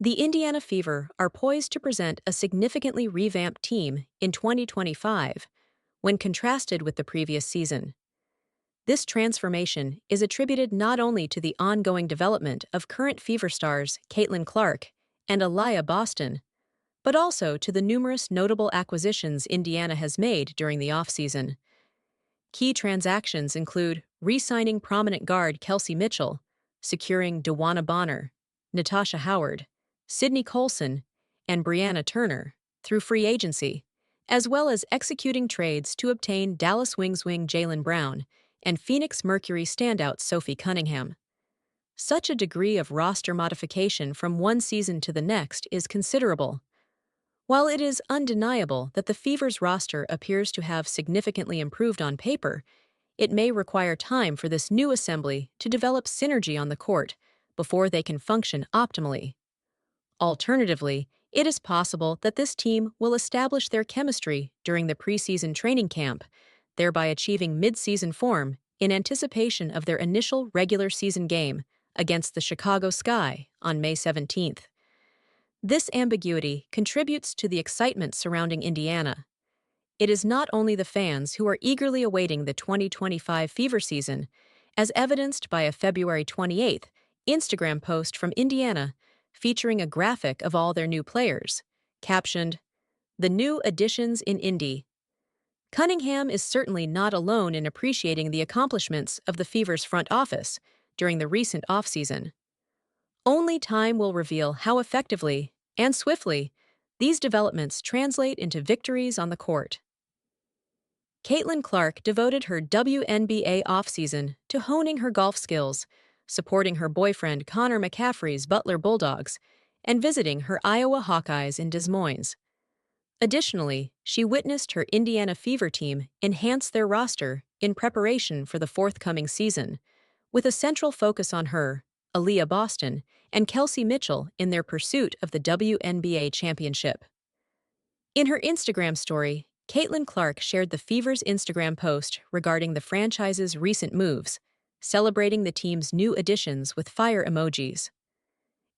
The Indiana Fever are poised to present a significantly revamped team in 2025 when contrasted with the previous season. This transformation is attributed not only to the ongoing development of current Fever stars Caitlyn Clark and Aliyah Boston, but also to the numerous notable acquisitions Indiana has made during the offseason. Key transactions include re-signing prominent guard Kelsey Mitchell, securing DeWanna Bonner, Natasha Howard, Sydney Colson, and Brianna Turner through free agency, as well as executing trades to obtain Dallas Wings wing Jaylen Brown and Phoenix Mercury standout Sophie Cunningham. Such a degree of roster modification from one season to the next is considerable. While it is undeniable that the Fever's roster appears to have significantly improved on paper, it may require time for this new assembly to develop synergy on the court before they can function optimally. Alternatively, it is possible that this team will establish their chemistry during the preseason training camp, thereby achieving mid-season form in anticipation of their initial regular season game against the Chicago Sky on May 17th. This ambiguity contributes to the excitement surrounding Indiana. It is not only the fans who are eagerly awaiting the 2025 Fever season, as evidenced by a February 28th Instagram post from Indiana featuring a graphic of all their new players, captioned, "The New Additions in Indy." Cunningham is certainly not alone in appreciating the accomplishments of the Fever's front office during the recent offseason. Only time will reveal how effectively and swiftly these developments translate into victories on the court. Caitlyn Clark devoted her WNBA offseason to honing her golf skills, supporting her boyfriend Connor McCaffrey's Butler Bulldogs, and visiting her Iowa Hawkeyes in Des Moines. Additionally, she witnessed her Indiana Fever team enhance their roster in preparation for the forthcoming season, with a central focus on her, Aliyah Boston, and Kelsey Mitchell in their pursuit of the WNBA championship. In her Instagram story, Caitlyn Clark shared the Fever's Instagram post regarding the franchise's recent moves, celebrating the team's new additions with fire emojis.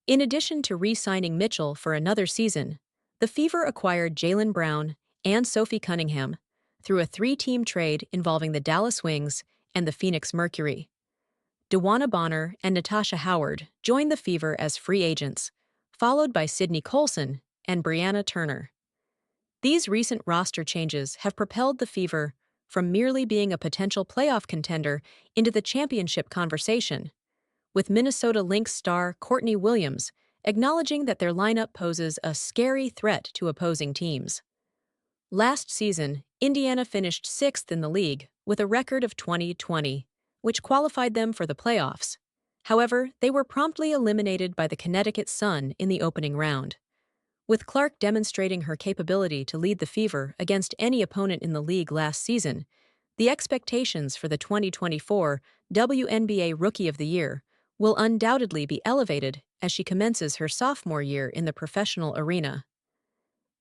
In addition to re-signing Mitchell for another season, the Fever acquired Jaylen Brown and Sophie Cunningham through a three-team trade involving the Dallas Wings and the Phoenix Mercury. DeWanna Bonner and Natasha Howard joined the Fever as free agents, followed by Sydney Colson and Brianna Turner. These recent roster changes have propelled the Fever from merely being a potential playoff contender into the championship conversation, with Minnesota Lynx star Courtney Williams acknowledging that their lineup poses a scary threat to opposing teams. Last season, Indiana finished sixth in the league with a record of 20-20, which qualified them for the playoffs. However, they were promptly eliminated by the Connecticut Sun in the opening round. With Clark demonstrating her capability to lead the Fever against any opponent in the league last season, the expectations for the 2024 WNBA Rookie of the Year will undoubtedly be elevated as she commences her sophomore year in the professional arena.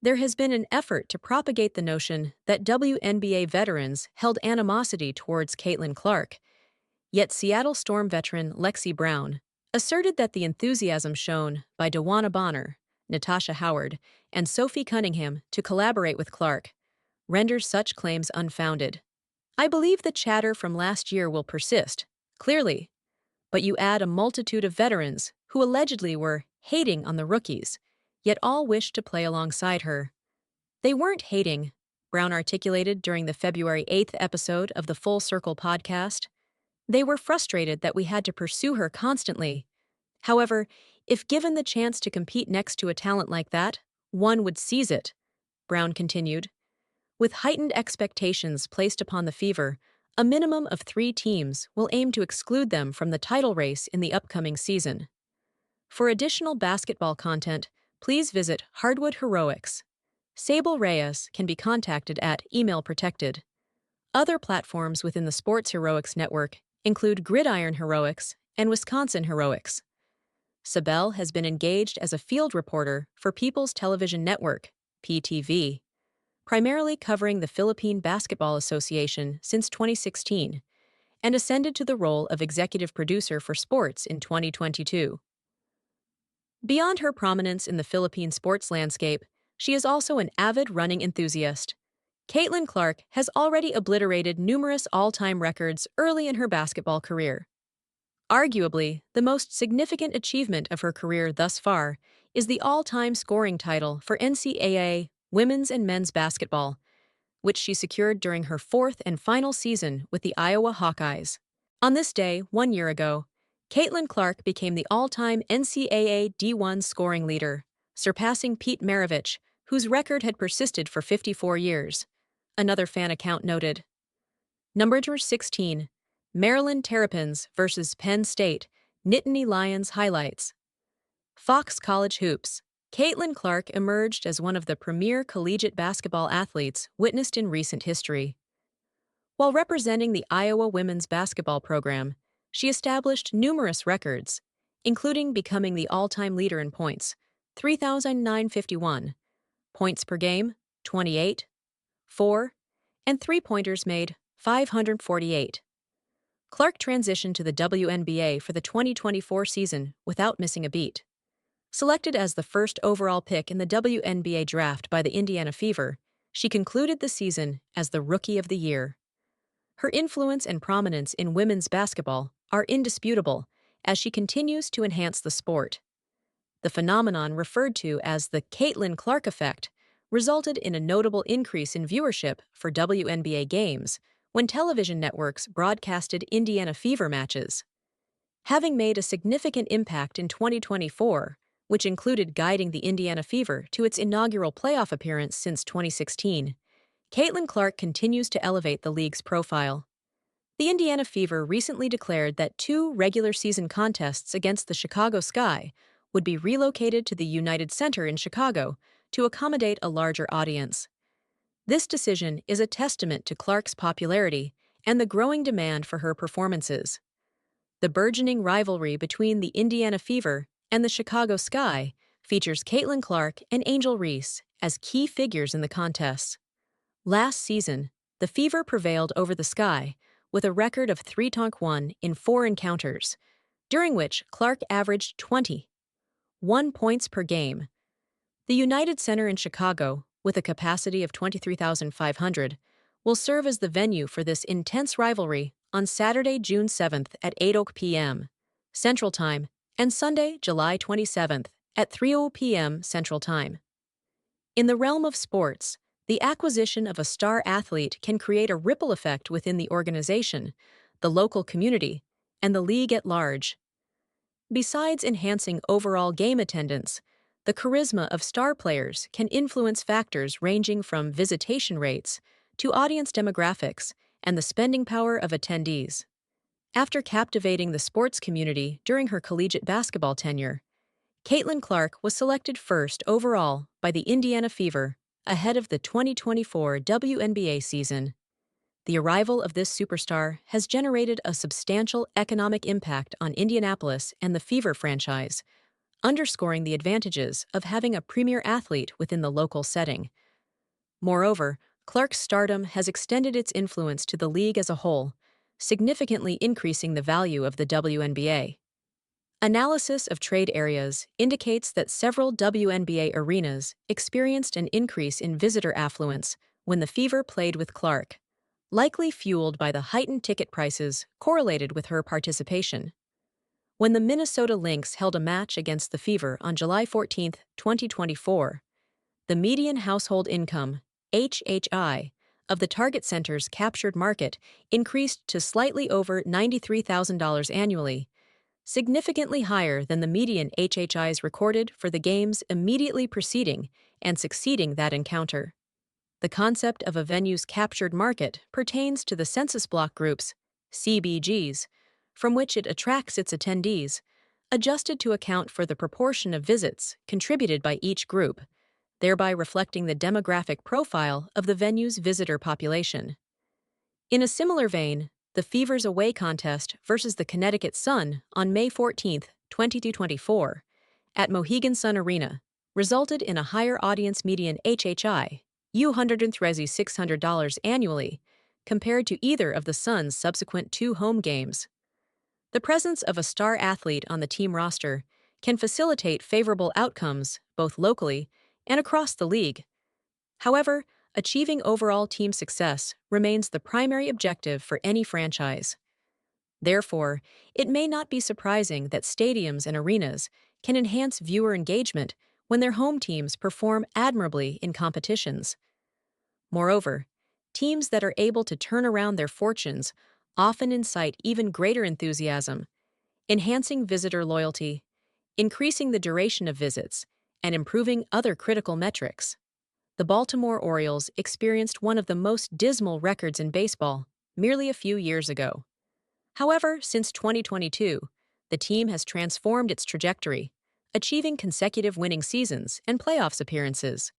There has been an effort to propagate the notion that WNBA veterans held animosity towards Caitlyn Clark, yet Seattle Storm veteran Lexi Brown asserted that the enthusiasm shown by DeWanna Bonner, Natasha Howard, and Sophie Cunningham to collaborate with Clark renders such claims unfounded. "I believe the chatter from last year will persist, clearly, but you add a multitude of veterans who allegedly were hating on the rookies, yet all wished to play alongside her. They weren't hating," Brown articulated during the February 8th episode of the Full Circle podcast. "They were frustrated that we had to pursue her constantly. However, if given the chance to compete next to a talent like that, one would seize it," Brown continued. With heightened expectations placed upon the Fever, a minimum of 3 teams will aim to exclude them from the title race in the upcoming season. For additional basketball content, please visit Hardwood Heroics. Sable Reyes can be contacted at email protected. Other platforms within the Sports Heroics network include Gridiron Heroics and Wisconsin Heroics. Sabel has been engaged as a field reporter for People's Television Network, PTV, primarily covering the Philippine Basketball Association since 2016, and ascended to the role of executive producer for sports in 2022. Beyond her prominence in the Philippine sports landscape, she is also an avid running enthusiast. Caitlyn Clark has already obliterated numerous all-time records early in her basketball career. Arguably, the most significant achievement of her career thus far is the all-time scoring title for NCAA women's and men's basketball, which she secured during her fourth and final season with the Iowa Hawkeyes. On this day, 1 year ago, Caitlyn Clark became the all-time NCAA D1 scoring leader, surpassing Pete Maravich, whose record had persisted for 54 years. Another fan account noted. Number 16, Maryland Terrapins versus Penn State, Nittany Lions highlights. Fox College Hoops. Caitlyn Clark emerged as one of the premier collegiate basketball athletes witnessed in recent history. While representing the Iowa women's basketball program, she established numerous records, including becoming the all-time leader in points, 3,951, points per game, 28, 4, and three-pointers made, 548. Clark transitioned to the WNBA for the 2024 season without missing a beat. Selected as the first overall pick in the WNBA draft by the Indiana Fever, she concluded the season as the Rookie of the Year. Her influence and prominence in women's basketball are indisputable as she continues to enhance the sport. The phenomenon referred to as the Caitlyn Clark effect resulted in a notable increase in viewership for WNBA games when television networks broadcasted Indiana Fever matches. Having made a significant impact in 2024, which included guiding the Indiana Fever to its inaugural playoff appearance since 2016, Caitlyn Clark continues to elevate the league's profile. The Indiana Fever recently declared that 2 regular season contests against the Chicago Sky would be relocated to the United Center in Chicago to accommodate a larger audience. This decision is a testament to Clark's popularity and the growing demand for her performances. The burgeoning rivalry between the Indiana Fever and the Chicago Sky features Caitlyn Clark and Angel Reese as key figures in the contests. Last season, the Fever prevailed over the Sky with a record of 3-1 in 4 encounters, during which Clark averaged 21 points per game. The United Center in Chicago, with a capacity of 23,500, will serve as the venue for this intense rivalry on Saturday, June 7th at 8 p.m. Central Time and Sunday, July 27th at 3 p.m. Central Time. In the realm of sports, the acquisition of a star athlete can create a ripple effect within the organization, the local community, and the league at large. Besides enhancing overall game attendance, the charisma of star players can influence factors ranging from visitation rates to audience demographics and the spending power of attendees. After captivating the sports community during her collegiate basketball tenure, Caitlyn Clark was selected first overall by the Indiana Fever ahead of the 2024 WNBA season. The arrival of this superstar has generated a substantial economic impact on Indianapolis and the Fever franchise, underscoring the advantages of having a premier athlete within the local setting. Moreover, Clark's stardom has extended its influence to the league as a whole, significantly increasing the value of the WNBA. Analysis of trade areas indicates that several WNBA arenas experienced an increase in visitor affluence when the Fever played with Clark, likely fueled by the heightened ticket prices correlated with her participation. When the Minnesota Lynx held a match against the Fever on July 14, 2024, the median household income, HHI, of the Target Center's captured market increased to slightly over $93,000 annually, significantly higher than the median HHIs recorded for the games immediately preceding and succeeding that encounter. The concept of a venue's captured market pertains to the census block groups, CBGs, from which it attracts its attendees, adjusted to account for the proportion of visits contributed by each group, thereby reflecting the demographic profile of the venue's visitor population. In a similar vein, the Fever's away contest versus the Connecticut Sun on May 14, 2024, at Mohegan Sun Arena, resulted in a higher audience median HHI, $136,600 annually, compared to either of the Sun's subsequent 2 home games. The presence of a star athlete on the team roster can facilitate favorable outcomes both locally and across the league. However, achieving overall team success remains the primary objective for any franchise. Therefore, it may not be surprising that stadiums and arenas can enhance viewer engagement when their home teams perform admirably in competitions. Moreover, teams that are able to turn around their fortunes often incite even greater enthusiasm, enhancing visitor loyalty, increasing the duration of visits, and improving other critical metrics. The Baltimore Orioles experienced one of the most dismal records in baseball merely a few years ago. However, since 2022, the team has transformed its trajectory, achieving consecutive winning seasons and playoffs appearances.